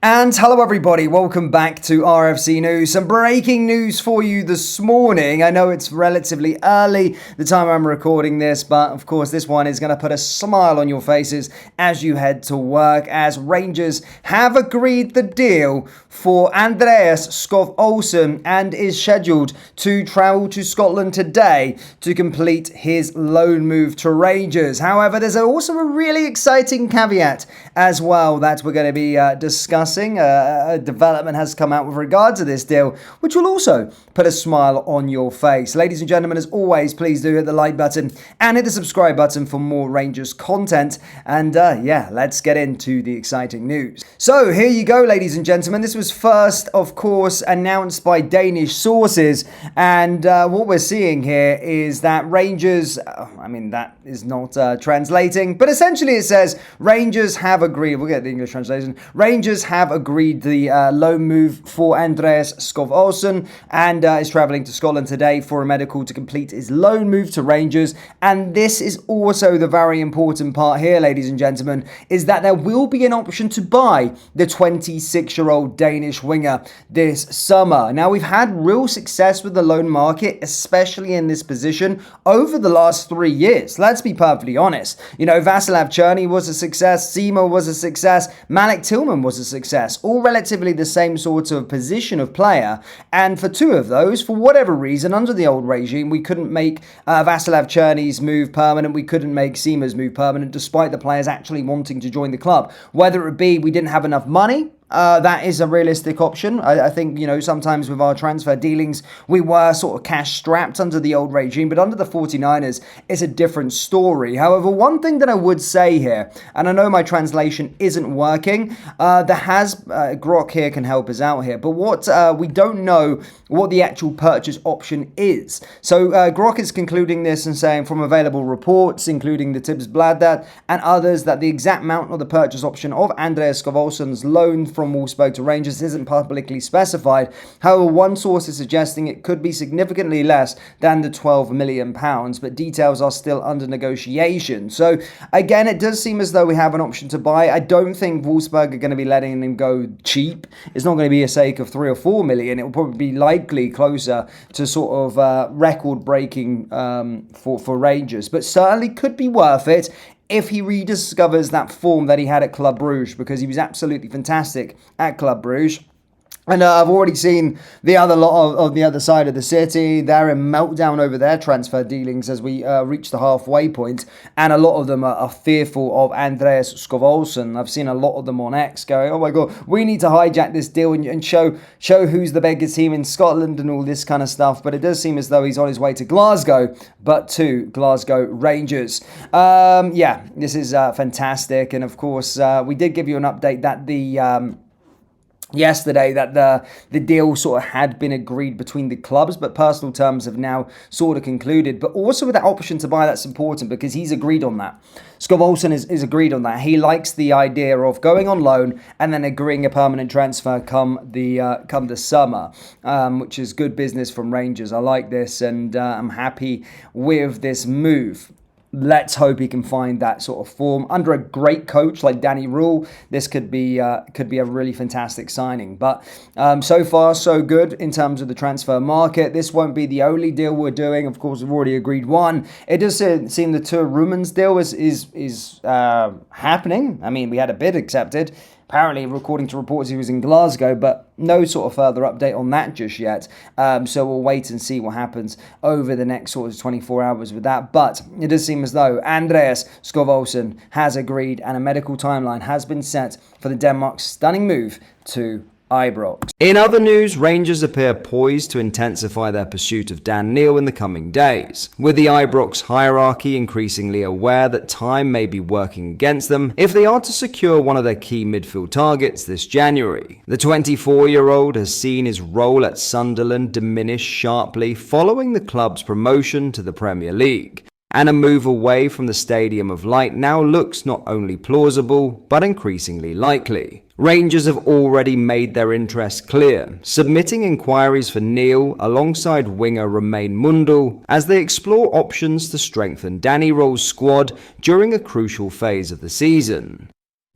And hello everybody, welcome back to RFC News. Some breaking news for you this morning. I know it's relatively early, the time I'm recording this, but of course this one is going to put a smile on your faces as you head to work, as Rangers have agreed the deal for Andreas Skov Olsen and is scheduled to travel to Scotland today to complete his loan move to Rangers. However, there's also a really exciting caveat as well that we're going to be discussing. A development has come out with regard to this deal, which will also put a smile on your face. Ladies and gentlemen, as always, please do hit the like button and hit the subscribe button for more Rangers content. And yeah, let's get into the exciting news. So here you go, ladies and gentlemen. This was first, of course, announced by Danish sources. And what we're seeing here is that Rangers, that is not translating, but essentially it says Rangers have agreed, we'll get the English translation, Rangers have agreed the loan move for Andreas Skov Olsen and is travelling to Scotland today for a medical to complete his loan move to Rangers. And this is also the very important part here, ladies and gentlemen, is that there will be an option to buy the 26-year-old Danish winger this summer. Now, we've had real success with the loan market, especially in this position, over the last 3 years. Let's be perfectly honest. You know, Václav Černý was a success, Simo was a success, Malik Tillman was a success, all relatively the same sort of position of player. And for two of those, for whatever reason, under the old regime, we couldn't make Václav Černý's move permanent, we couldn't make Simo's move permanent, despite the players actually wanting to join the club. Whether it be we didn't have enough money, that is a realistic option. I think, you know, sometimes with our transfer dealings, we were sort of cash strapped under the old regime, but under the 49ers, it's a different story. However, one thing that I would say here, and I know my translation isn't working, Grok here can help us out here, but what we don't know what the actual purchase option is. So Grok is concluding this and saying from available reports, including the Tibbs Bladat and others, that the exact amount of the purchase option of Andreas Skov Olsen's loan from Wolfsburg to Rangers isn't publicly specified. However, one source is suggesting it could be significantly less than the £12 million, but details are still under negotiation. So again, it does seem as though we have an option to buy. I don't think Wolfsburg are going to be letting him go cheap. It's not going to be a sake of 3 or 4 million. It will probably be likely closer to sort of record-breaking for Rangers, but certainly could be worth it if he rediscovers that form that he had at Club Brugge, because he was absolutely fantastic at Club Brugge. And I've already seen the other lot of the other side of the city. They're in meltdown over their transfer dealings as we reach the halfway point. And a lot of them are fearful of Andreas Skov Olsen. I've seen a lot of them on X going, oh my God, we need to hijack this deal and show who's the biggest team in Scotland and all this kind of stuff. But it does seem as though he's on his way to Glasgow, but to Glasgow Rangers. Yeah, this is fantastic. And of course, we did give you an update that yesterday that the deal sort of had been agreed between the clubs, but personal terms have now sort of concluded. But also with that option to buy, that's important because he's agreed on that. Skov Olsen is agreed on that. He likes the idea of going on loan and then agreeing a permanent transfer come the summer, which is good business from Rangers. I like this, and I'm happy with this move. Let's hope he can find that sort of form under a great coach like Danny Rule. This could be a really fantastic signing. But so far, so good in terms of the transfer market. This won't be the only deal we're doing. Of course, we've already agreed one. It does seem the Tur Rumens deal is happening. I mean, we had a bid accepted. Apparently, according to reports, he was in Glasgow, but no sort of further update on that just yet. So we'll wait and see what happens over the next sort of 24 hours with that. But it does seem as though Andreas Skov Olsen has agreed and a medical timeline has been set for the Denmark's stunning move to Ibrox. In other news, Rangers appear poised to intensify their pursuit of Dan Neil in the coming days, with the Ibrox hierarchy increasingly aware that time may be working against them if they are to secure one of their key midfield targets this January. The 24-year-old has seen his role at Sunderland diminish sharply following the club's promotion to the Premier League, and a move away from the Stadium of Light now looks not only plausible, but increasingly likely. Rangers have already made their interest clear, submitting inquiries for Neil alongside winger Romain Mundal as they explore options to strengthen Danny Role's squad during a crucial phase of the season.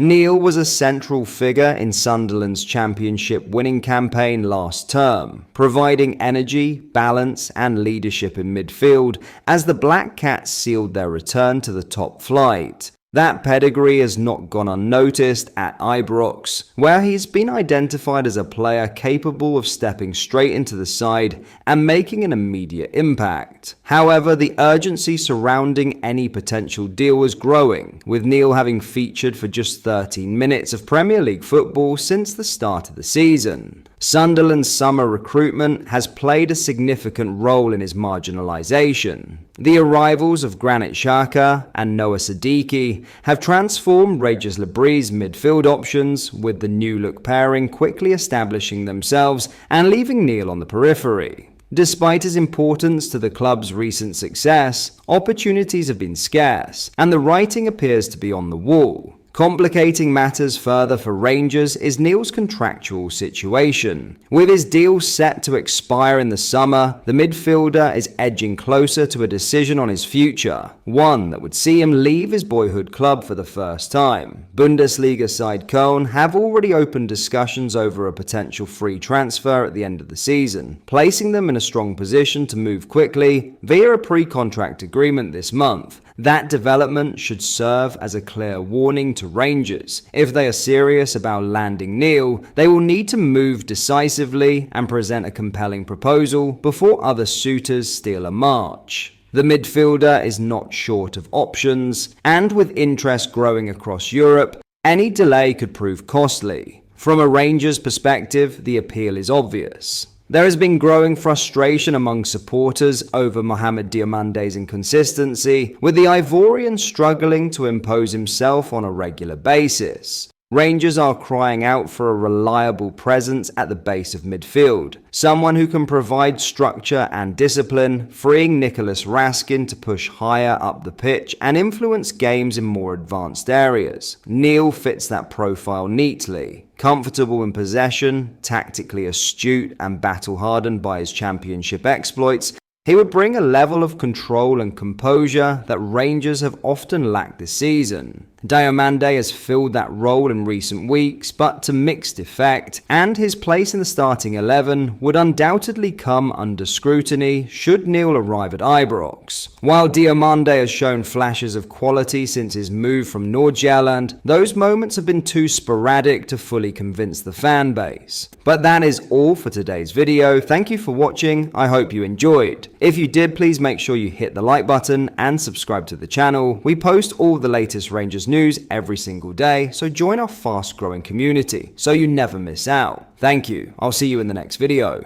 Neil was a central figure in Sunderland's championship winning campaign last term, providing energy, balance and leadership in midfield as the Black Cats sealed their return to the top flight. That pedigree has not gone unnoticed at Ibrox, where he's been identified as a player capable of stepping straight into the side and making an immediate impact. However, the urgency surrounding any potential deal was growing, with Neil having featured for just 13 minutes of Premier League football since the start of the season. Sunderland's summer recruitment has played a significant role in his marginalisation. The arrivals of Granit Xhaka and Noah Siddiqui have transformed Regis Lebris's midfield options, with the new-look pairing quickly establishing themselves and leaving Neil on the periphery. Despite his importance to the club's recent success, opportunities have been scarce, and the writing appears to be on the wall. Complicating matters further for Rangers is Neil's contractual situation. With his deal set to expire in the summer, the midfielder is edging closer to a decision on his future, one that would see him leave his boyhood club for the first time. Bundesliga side Köln have already opened discussions over a potential free transfer at the end of the season, placing them in a strong position to move quickly via a pre-contract agreement this month. That development should serve as a clear warning to Rangers. If they are serious about landing Neil, they will need to move decisively and present a compelling proposal before other suitors steal a march. The midfielder is not short of options, and with interest growing across Europe, any delay could prove costly. From a Rangers perspective, the appeal is obvious. There has been growing frustration among supporters over Mohamed Diamante's inconsistency, with the Ivorian struggling to impose himself on a regular basis. Rangers are crying out for a reliable presence at the base of midfield, someone who can provide structure and discipline, freeing Nicholas Raskin to push higher up the pitch and influence games in more advanced areas. Neil fits that profile neatly. Comfortable in possession, tactically astute and battle-hardened by his championship exploits, he would bring a level of control and composure that Rangers have often lacked this season. Diamante has filled that role in recent weeks, but to mixed effect, and his place in the starting 11 would undoubtedly come under scrutiny should Neil arrive at Ibrox. While Diamante has shown flashes of quality since his move from Nordjylland, those moments have been too sporadic to fully convince the fan base. But that is all for today's video. Thank you for watching. I hope you enjoyed. If you did, please make sure you hit the like button and subscribe to the channel. We post all the latest Rangers news every single day, so join our fast growing community so you never miss out. Thank you. I'll see you in the next video.